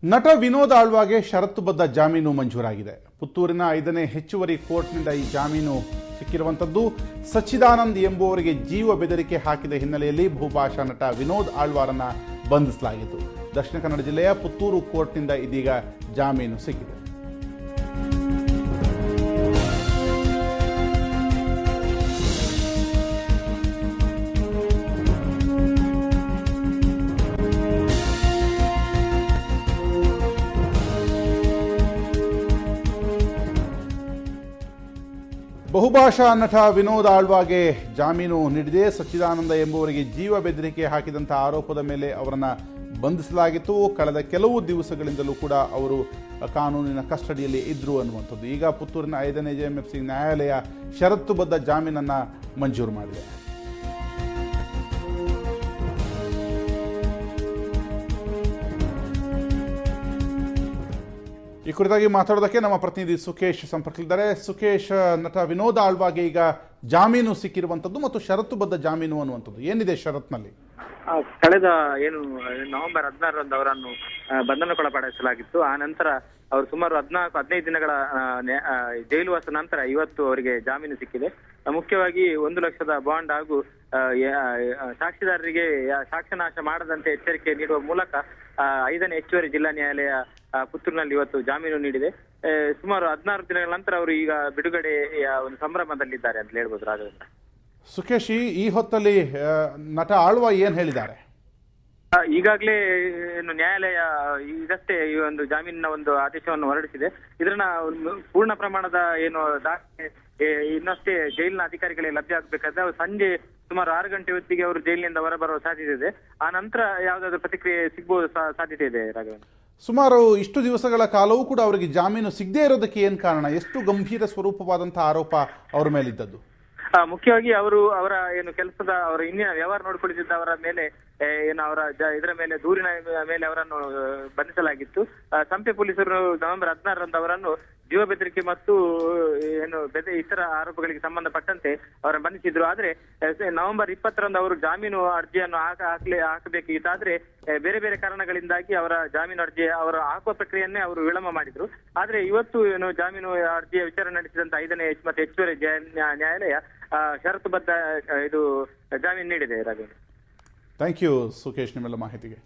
ನಟ ವಿನೋದ್ ಆಳ್ವಾಗೆ ಷರತ್ತುಬದ್ಧ ಜಾಮೀನು ಮಂಜೂರಾಗಿದೆ. ಪುತ್ತೂರಿನ 5ನೇ ಹೆಚ್ಚುವರಿ ಕೋರ್ಟ್ನಿಂದ ಈ ಜಾಮೀನು ಸಿಕ್ಕಿರುವಂಥದ್ದು. ಸಚ್ಚಿದಾನಂದ್ ಎಂಬುವರಿಗೆ ಜೀವ ಬೆದರಿಕೆ ಹಾಕಿದ ಹಿನ್ನೆಲೆಯಲ್ಲಿ ಬಹುಭಾಷಾ ನಟ ವಿನೋದ್ ಆಳ್ವಾರನ್ನ ಬಂಧಿಸಲಾಗಿತ್ತು. ದಕ್ಷಿಣ ಕನ್ನಡ ಜಿಲ್ಲೆಯ ಪುತ್ತೂರು ಕೋರ್ಟ್ನಿಂದ ಇದೀಗ ಜಾಮೀನು ಸಿಕ್ಕಿದೆ. ಬಹುಭಾಷಾ ನಟ ವಿನೋದ್ ಆಳ್ವಾಗೆ ಜಾಮೀನು ನೀಡಿದೆ. ಸಚ್ಚಿದಾನಂದ ಎಂಬುವರಿಗೆ ಜೀವ ಬೆದರಿಕೆ ಹಾಕಿದಂಥ ಆರೋಪದ ಮೇಲೆ ಅವರನ್ನು ಬಂಧಿಸಲಾಗಿತ್ತು. ಕಳೆದ ಕೆಲವು ದಿವಸಗಳಿಂದಲೂ ಕೂಡ ಅವರು ಕಾನೂನಿನ ಕಸ್ಟಡಿಯಲ್ಲಿ ಇದ್ದರು ಅನ್ನುವಂಥದ್ದು. ಈಗ ಪುತ್ತೂರಿನ 5ನೇ JMFC ನ್ಯಾಯಾಲಯ ಷರತ್ತುಬದ್ಧ ಜಾಮೀನನ್ನು ಮಂಜೂರು ಮಾಡಿದೆ. ಈ ಕುರಿತಾಗಿ ಮಾತಾಡೋದಕ್ಕೆ ನಮ್ಮ ಪ್ರತಿನಿಧಿ ಸುಖೇಶ್ ಸಂಪರ್ಕದಲ್ಲಿದ್ದಾರೆ. ಸುಖೇಶ್, ನಟ ವಿನೋದ್ ಆಳ್ವಾಗೆ ಈಗ ಜಾಮೀನು ಸಿಕ್ಕಿರುವಂಥದ್ದು ಮತ್ತು ಷರತ್ತುಬದ್ಧ ಜಾಮೀನು ಅನ್ನುವಂಥದ್ದು ಏನಿದೆ ಷರತ್ನಲ್ಲಿ? ಕಳೆದ ನವೆಂಬರ್ 16ರಂದು ಅವರನ್ನು ಬಂಧನಕ್ಕೊಳಪಡಿಸಲಾಗಿತ್ತು. ಆ ನಂತರ ಅವರು ಸುಮಾರು 14-15 ದಿನಗಳ ಜೈಲುವಾಸ ನಂತರ ಇವತ್ತು ಅವರಿಗೆ ಜಾಮೀನು ಸಿಕ್ಕಿದೆ. ಮುಖ್ಯವಾಗಿ 1 ಲಕ್ಷದ ಬಾಂಡ್ ಹಾಗೂ ಸಾಕ್ಷಿದಾರರಿಗೆ ಸಾಕ್ಷ್ಯನಾಶ ಮಾಡದಂತೆ ಎಚ್ಚರಿಕೆ ನೀಡುವ ಮೂಲಕ 5ನೇ ಹೆಚ್ಚುವರಿ ಜಿಲ್ಲಾ ನ್ಯಾಯಾಲಯ ಪುತ್ತೂರಿನಲ್ಲಿ ಇವತ್ತು ಜಾಮೀನು ನೀಡಿದೆ. ಸುಮಾರು 16 ದಿನಗಳ ನಂತರ ಅವರು ಈಗ ಬಿಡುಗಡೆಯ ಒಂದು ಸಂಭ್ರಮದಲ್ಲಿದ್ದಾರೆ ಅಂತ ಹೇಳ್ಬೋದು. ರಾಘವೇಂದ್ರ, ಸುಖೇಶ್, ಈ ಹೊತ್ತಲ್ಲಿ ನಟ ಆಳ್ವ ಏನ್ ಹೇಳಿದ್ದಾರೆ? ಈಗಾಗಲೇ ಏನು ನ್ಯಾಯಾಲಯ ಈಗಷ್ಟೇ ಈ ಒಂದು ಜಾಮೀನಿನ ಒಂದು ಆದೇಶವನ್ನು ಹೊರಡಿಸಿದೆ. ಇದನ್ನ ಪೂರ್ಣ ಪ್ರಮಾಣದ ಏನು ದಾಖಲೆ ಇನ್ನಷ್ಟೇ ಜೈಲಿನ ಅಧಿಕಾರಿಗಳಿಗೆ ಲಭ್ಯ ಆಗಬೇಕಾದ್ರೆ ಸಂಜೆ ಸುಮಾರು 6 ಗಂಟೆ ಹೊತ್ತಿಗೆ ಅವರು ಜೈಲಿನಿಂದ ಹೊರಬರುವ ಸಾಧ್ಯತೆ ಇದೆ. ಆ ನಂತರ ಯಾವುದಾದ್ರೂ ಪ್ರತಿಕ್ರಿಯೆ ಸಿಗಬಹುದು ಸಾಧ್ಯತೆ ಇದೆ. ರಾಘವೇಂದ್ರ, ಸುಮಾರು ಇಷ್ಟು ದಿವಸಗಳ ಕಾಲವೂ ಕೂಡ ಅವರಿಗೆ ಜಾಮೀನು ಸಿಗದೇ ಇರೋದಕ್ಕೆ ಏನ್ ಕಾರಣ? ಎಷ್ಟು ಗಂಭೀರ ಸ್ವರೂಪವಾದಂತಹ ಆರೋಪ ಅವರ ಮೇಲಿದ್ದದ್ದು? ಮುಖ್ಯವಾಗಿ ಅವರ ಏನು ಕೆಲಸದ ಅವರ ಇಂದಿನ ವ್ಯವಹಾರ ನೋಡಿಕೊಳ್ಳುತ್ತಿದ್ದ ಅವರ ಮೇಲೆ ಏನು ಅವರ ಇದರ ಮೇಲೆ ದೂರಿನ ಮೇಲೆ ಅವರನ್ನು ಬಂಧಿಸಲಾಗಿತ್ತು. ಸಂಪೆ ಪೊಲೀಸರು ನವೆಂಬರ್ 16ರಂದು ಅವರನ್ನು ಜೀವ ಬೆದರಿಕೆ ಮತ್ತು ಏನು ಇತರ ಆರೋಪಗಳಿಗೆ ಸಂಬಂಧಪಟ್ಟಂತೆ ಅವರನ್ನು ಬಂಧಿಸಿದ್ರು. ಆದ್ರೆ ನವೆಂಬರ್ 20ರಂದು ಅವರು ಜಾಮೀನು ಅರ್ಜಿಯನ್ನು ಹಾಕಬೇಕಿತ್ತಾದ್ರೆ ಬೇರೆ ಬೇರೆ ಕಾರಣಗಳಿಂದಾಗಿ ಅವರ ಜಾಮೀನು ಅರ್ಜಿ ಅವರು ಹಾಕುವ ಪ್ರಕ್ರಿಯೆಯನ್ನೇ ಅವರು ವಿಳಂಬ ಮಾಡಿದ್ರು. ಆದ್ರೆ ಇವತ್ತು ಏನು ಜಾಮೀನು ಅರ್ಜಿಯ ವಿಚಾರಣೆ ನಡೆಸಿದಂತ 5ನೇ ಮತ್ತೆ ಹೆಚ್ಚುವರಿ ನ್ಯಾಯಾಲಯ ಷರತ್ತುಬದ್ಧ ಇದು ಜಾಮೀನು ನೀಡಿದೆ. ರಾಘವೇಂದ್ರ, ಥ್ಯಾಂಕ್ ಯು ಸುಖೇಶ್, ನಿಮ್ಮೆಲ್ಲ ಮಾಹಿತಿಗೆ.